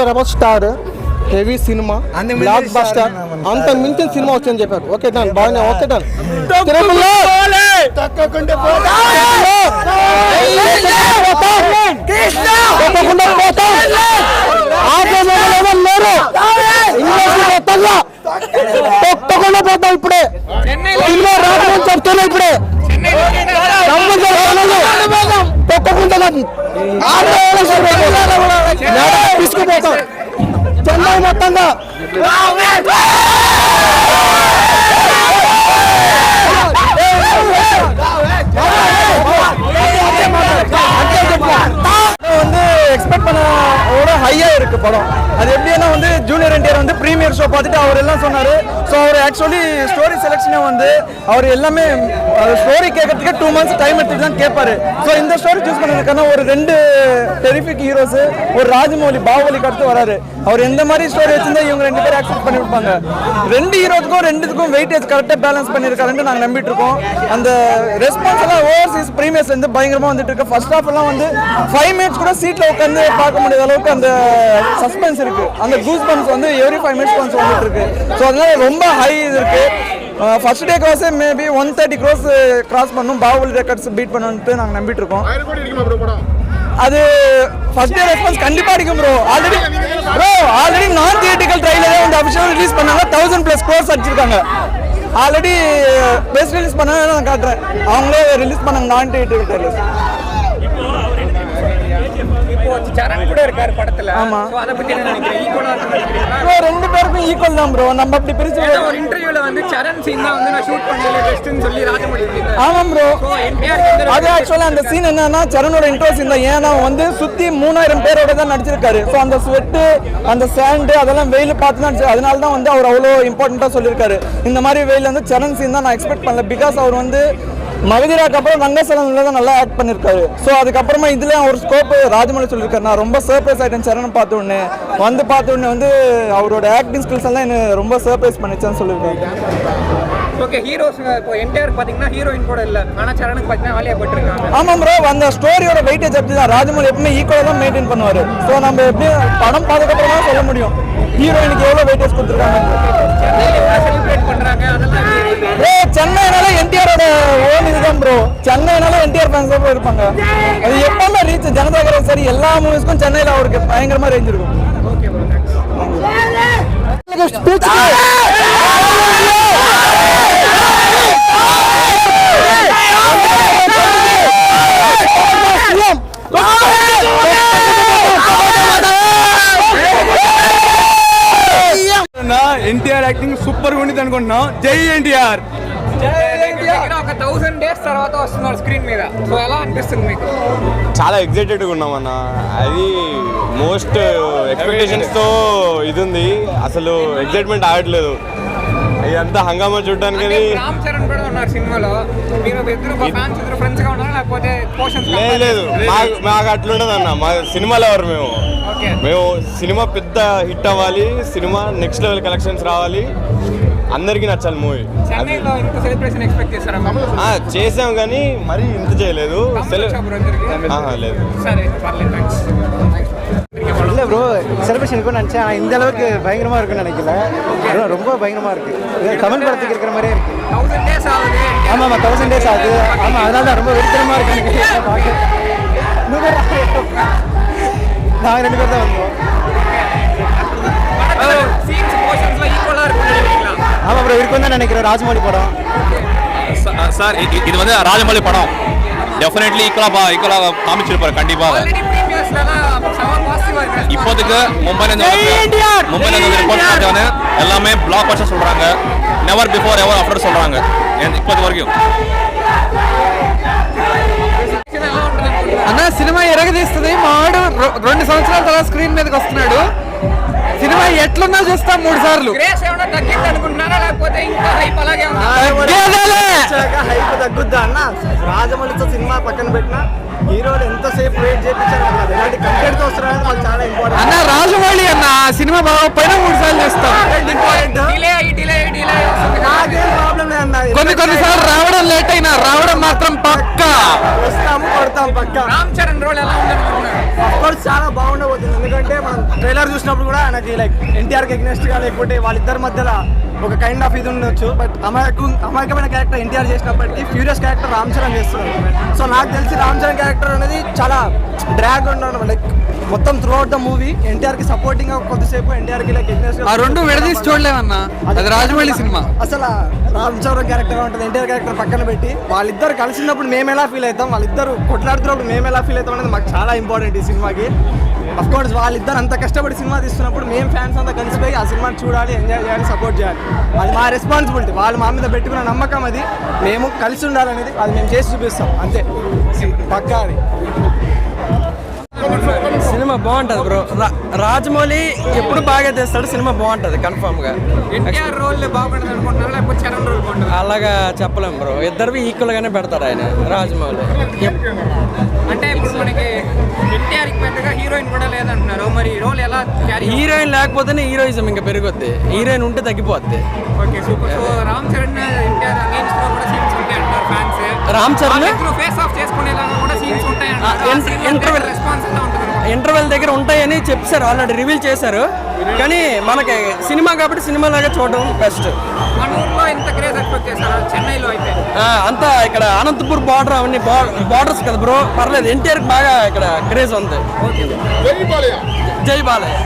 Rebel star heavy cinema block buster అంత మించిన cinema వచ్చిందని చెప్పారు. ఓకే డన్, బాగా ఓకే డన్. తప్పకుండా పోతాం ఇప్పుడే చెప్తున్నా ఇప్పుడే తప్పకుండా తీసుకుపోతాం చెన్నై మొత్తంగా. வந்து எக்ஸ்பெக்ட் பண்ண ஹையா இருக்கு படம். அது எப்படின்னா வந்து ஜூனியர் என்டிஆர் வந்து ப்ரீமியர் ஷோ பார்த்துட்டு அவர் எல்லாம் சொன்னார். ஸோ அவர் ஆக்சுவலி ஸ்டோரி செலெக்ஷனே வந்து அவர் எல்லாமே ஸ்டோரி கேட்கறதுக்கே 2 months டைம் எடுத்துட்டு தான் கேட்பாரு. ஸோ இந்த ஸ்டோரி சூஸ் பண்ணதுக்கான ஒரு 2 டெரிஃபிக் ஹீரோஸ், ஒரு ராஜமௌலி பாகுபலிக்கு அடுத்து வராரு. அவர் எந்த மாதிரி ஸ்டோரி வச்சிருந்தா இவங்க 2 பேரும் ஆக்செப்ட் பண்ணி கொடுப்பாங்க. 2 ஹீரோத்துக்கும் 2த்துக்கும் வெயிட்டேஜ் கரெக்டாக பேலன்ஸ் பண்ணியிருக்காருன்னு நாங்கள் நம்பிட்டு இருக்கோம். அந்த ரெஸ்பான்ஸ் எல்லாம் ஓவர்சீஸ் ப்ரீமியர்ஸ் வந்து பயங்கரமாக வந்துட்டு இருக்கு. ஃபர்ஸ்ட் ஹாஃப் எல்லாம் வந்து 5 minutes கூட சீட்டில் உட்காந்து பார்க்க முடியாத அளவுக்கு அந்த சஸ்பென்ஸ் இருக்கு. அந்த கூஸ் பம்ப்ஸ் வந்து எவ்ரி 5 minutes once வந்துட்டு இருக்கு. ஸோ அதனால ரொம்ப ஹை இது இருக்கு. ஃபர்ஸ்ட் டே காசே மேபி 130 crores கிராஸ் பண்ணும், பாகுபலி ரெக்கார்ட்ஸ் பீட் பண்ணுன்ட்டு நாங்கள் நம்பிட்டு இருக்கோம். அது ஃபர்ஸ்ட் டே ரெஸ்பான்ஸ் கண்டிப்பா அடிக்கும் ப்ரோ. ஆல்ரெடி நான் தியேட்டிக்கல் ட்ரைலரே வந்து அபிஷியல் ரிலீஸ் பண்ணாங்க, 1000+ crores அடிச்சிருக்காங்க. ஆல்ரெடி பெஸ்ட் ரிலீஸ் பண்ண நான் காட்டுறேன், அவங்களே ரிலீஸ் பண்ணாங்க நான் தியேட்டிக்கல் ட்ரைலர். சரண் கூட இருக்காரு படத்துல. ஆமா, அத பத்தி என்ன நினைக்கிறீங்க? ஈக்குவலா இருக்குன்னு ப்ரோ 2 பேருக்கும் ஈக்குவல் தான் ப்ரோ. நம்ம அப்படி பிரிச்சு ஒரு இன்டர்வியூல வந்து சரண் சீன் தான் வந்து நான் ஷூட் பண்ணல பெஸ்ட்னு சொல்லி ராஜமௌலி சொல்லிட்டாரு. ஆமா ப்ரோ, அது ஆக்சுவலா அந்த சீன் என்னன்னா சரணோட இன்ட்ரோ சீன் தான். ஏன்னா வந்து சுத்தி 3000 பேரோட தான் நடிச்சிருக்காரு. ஸோ அந்த ஸ்வெட்டு, அந்த சாண்டு, அதெல்லாம் வெயில் பார்த்து தான், அதனால தான் வந்து அவர் அவ்வளோ இம்பார்ட்டண்டா சொல்லியிருக்காரு. இந்த மாதிரி வெயில் வந்து சரண் சீன் தான் நான் எக்ஸ்பெக்ட் பண்ணல. பிகாஸ் அவர் வந்து மகதிராக்கு அப்புறம் ரங்கசலம்ல தான் நல்லா ஆக்ட் பண்ணியிருக்காரு. ஸோ அதுக்கப்புறமா இதுல ஒரு ஸ்கோப் ராஜமௌலி சொல்லியிருக்காரு. நான் ரொம்ப சர்ப்ரைஸ் ஆகிட்டேன் சரண் பார்த்த உடனே. வந்து அவரோட ஆக்டிங் ஸ்கில்ஸ் எல்லாம் என்ன ரொம்ப சர்ப்ரைஸ் பண்ணிச்சான்னு சொல்லியிருக்காரு. ஓகே, ஹீரோஸ் இப்போ என்டையர் பாத்தீங்கன்னா ஹீரோயின் கூட இல்ல, ஆனா சரணுக்கு பாத்தீங்கன்னா ஆலியா பட் இருக்காங்க. ஆமா ப்ரோ, அந்த ஸ்டோரியோட வெயிட்டேஜ் அப்படி தான். ராஜமௌலி எப்பவுமே ஈக்குவலா தான் மெயின்டைன் பண்ணுவாரு. ஸோ நம்ம எப்படி படம் பார்த்ததுக்கப்புறமா சொல்ல முடியும் ஹீரோயினுக்கு எவ்வளவு வெயிட்டேஜ் கொடுத்துருக்காங்க. செலிப்ரேட் பண்றாங்க அதெல்லாம். சென்னைனால என்டிஆரோட ஓன் இதுதான் ப்ரோ. சென்னைனால என்டிஆர் ஃபேன்ஸா இருப்பாங்க. அது எப்பவுமே ரீச் ஜனதாகர சரி எல்லா மூவிஸ்க்கும் சென்னையில அவருக்கு பயங்கரமா ரேஞ்ச் இருக்கும். Okay bro, NTR acting super గా ఉంది అనుకుంటున్నాం. జై ఎన్టీఆర్. ఒక 1000 days తర్వాత వస్తున్నారు స్క్రీన్ మీద. సో ఎలా అనిపిస్తుంది మీకు? చాలా ఎక్సైటెడ్గా ఉన్నామన్న. అది మోస్ట్ ఎక్స్పెక్టేషన్స్తో ఇది ఉంది. అసలు ఎక్సైట్మెంట్ ఆగట్లేదు. ఇదంతా హంగామా చూడడానికి. రామ్ చరణ్ కూడా ఉన్నారు సినిమాలో. మీరు ఇద్దరు ఫ్యాన్స్, ఇద్దరు ఫ్రెండ్స్ గా ఉన్నారా లేకపోతే పోషన్స్? లేదు, మాకు అట్లుండదు అన్న. మా సినిమాలో ఎవరు మేము సినిమా పెద్ద హిట్ అవ్వాలి, సినిమా నెక్స్ట్ లెవెల్ కలెక్షన్స్ రావాలి, అందరికీ నచ్చాలి మూవీ. చేసాం కానీ మరీ ఇంత చేయలేదు. లేదు இல்லை ப்ரோ, செலிப்ரேஷன் இருக்குன்னு நினச்சேன். ஆனால் இந்த அளவுக்கு பயங்கரமாக இருக்குன்னு நினைக்கல. ரொம்ப பயங்கரமாக இருக்குது. தமிழ் படத்துக்கு இருக்கிற மாதிரியே இருக்குது. ஆமாம் ஆமாம், 1000 days ஆகுது. ஆமாம், அதனால தான் ரொம்ப வெறித்தனமாக இருக்கு எனக்கு பார்க்க. நாங்கள் 2 பேர் தான் வந்தோம். ஆமாம் ப்ரோ, இருக்குன்னு தான் நினைக்கிறேன். ராஜமௌலி படம் சார், இது வந்து ராஜமௌலி படம். டெஃபினெட்லி ஈக்குவலாக காமிச்சிருப்பாரு கண்டிப்பாக. இப்போதைக்கு மும்பைலேருந்து ரிப்போர்ட் பார்த்தவொடனே எல்லாமே பிளாக் பஸ்டர் சொல்கிறாங்க. நெவர் பிஃபோர் எவர் ஆஃப்டர் சொல்கிறாங்க இப்போது வரைக்கும். అన్న సినిమా ఎరగదీస్తుంది. మావాడు 2 సంవత్సరాల తర్వాత స్క్రీన్ మీదకి వస్తున్నాడు. సినిమా ఎట్లున్నా చూస్తాం 3 సార్లు. హైప్ తగ్గుద్దా అన్న? రాజమౌళితో సినిమా పక్కన పెట్టినా హీరోలు ఎంతసేపు వెయిట్ చేయించారు. ఎలాంటి కంటెంట్ తో వస్తున్నారని మాకు చాలా ఇంపార్టెంట్ అన్న. రాజమౌళి అన్న సినిమా బాగోపోయినా 3 సార్లు చూస్తాం. నాకేం ప్రాబ్లం లేదన్న. కొన్ని సార్లు రావడం లేట్ అయినా రావడం మాత్రం పక్కా. వస్తాము కొడతాం పక్క. రామ్ చరణ్ రోల్ ఎలా ఉందనుకుంటున్నారు? అఫ్కోర్స్ చాలా బాగుండబోతుంది, ఎందుకంటే మనం ట్రైలర్ చూసినప్పుడు కూడా నాకు లైక్ ఎన్టీఆర్కి ఎగ్నెస్ట్ గా లేకపోతే వాళ్ళిద్దరి మధ్యలో ఒక కైండ్ ఆఫ్ ఇది ఉండొచ్చు. బట్ అమాయకమైన క్యారెక్టర్ ఎన్టీఆర్ చేసినప్పటికీ ఫ్యూరియస్ క్యారెక్టర్ రామ్ చరణ్ చేస్తున్నారు. సో నాకు తెలిసి రామ్ చరణ్ క్యారెక్టర్ అనేది చాలా డ్రాగ్ ఉండడం, లైక్ మొత్తం through out the movie NTR కి సపోర్టింగ్ గా కొద్దిసేపు ఎన్టీఆర్ కి లైక్ ఎగ్నెస్ట్ ఆ రెండు విడదీసి చూడలేమన్నా, అది రాజమౌళి సినిమా. అసలు రామ్ చరణ్ క్యారెక్టర్ ఉంటుంది, ఎన్టీఆర్ క్యారెక్టర్ పక్కన పెట్టి వాళ్ళిద్దరు కలిసినప్పుడు మేము ఎలా ఫీల్ అవుతాం, వాళ్ళిద్దరు కొట్లాడుతున్నప్పుడు మేము ఎలా ఫీల్ అవుతాం అనేది మాకు చాలా ఇంపార్టెంట్ ఈ సినిమాకి. అఫ్ కోర్స్ వాళ్ళిద్దరు అంత కష్టపడి సినిమా తీస్తున్నప్పుడు మేము ఫ్యాన్స్ అంతా కలిసిపోయి ఆ సినిమాని చూడాలి, ఎంజాయ్ చేయాలి, సపోర్ట్ చేయాలి. అది మా రెస్పాన్సిబిలిటీ. వాళ్ళు మా మీద పెట్టుకున్న నమ్మకం అది, మేము కలిసి ఉండాలనేది అది మేము చేసి చూపిస్తాం అంతే, పక్కా అది. సినిమా బాగుంటది బ్రో. రాజమౌళి ఎప్పుడు బాగా తెస్తాడు, సినిమా బాగుంటది కన్ఫర్మ్ గా. ఎన్టీఆర్ రోల్ బాగుంటుంది అనుకుంటున్నారు లేకపోతే చరణ్ రోల్ బాగుంటుంది? అలాగా చెప్పలేం బ్రో, ఇద్దరివి ఈక్వల్ గానే పెడతాడు ఆయన రాజమౌళి. అంటే ఇప్పుడు మనకి ఎన్టీఆర్ పెద్దగా హీరోయిన్ కూడా లేదంటున్నారు, మరి రోల్ ఎలా క్యారీ? హీరోయిన్ లేకపోతేనే హీరోయిజం ఇంకా పెరుగుద్ది, హీరోయిన్ ఉంటే తగ్గిపోద్ది. Okay super. So Ram Charan NTR against లో కూడా సీన్స్ ఉంటాయి అంటారు fans. Ram Charan face off చేసుకునేలాగా కూడా సీన్స్ ఉంటాయి అంటారు. రెస్పాన్స్ ఎలా ఉంటుంది? ఇంటర్వెల్ దగ్గర ఉంటాయని చెప్పారు, ఆల్రెడీ రివీల్ చేశారు. కానీ మనకి సినిమా కాబట్టి సినిమా లాగా చూడడం బెస్ట్. మన ఊర్లో ఎంత క్రేజ్ ఎక్స్పెక్ట్ చేశారు చెన్నైలో అయితే? అంతా ఇక్కడ అనంతపూర్ బార్డర్ అవన్నీ బార్డర్స్ కదా బ్రో, పర్లేదు. ఎన్టీఆర్ బాగా ఇక్కడ క్రేజ్ ఉంది. జై బాలయ్య.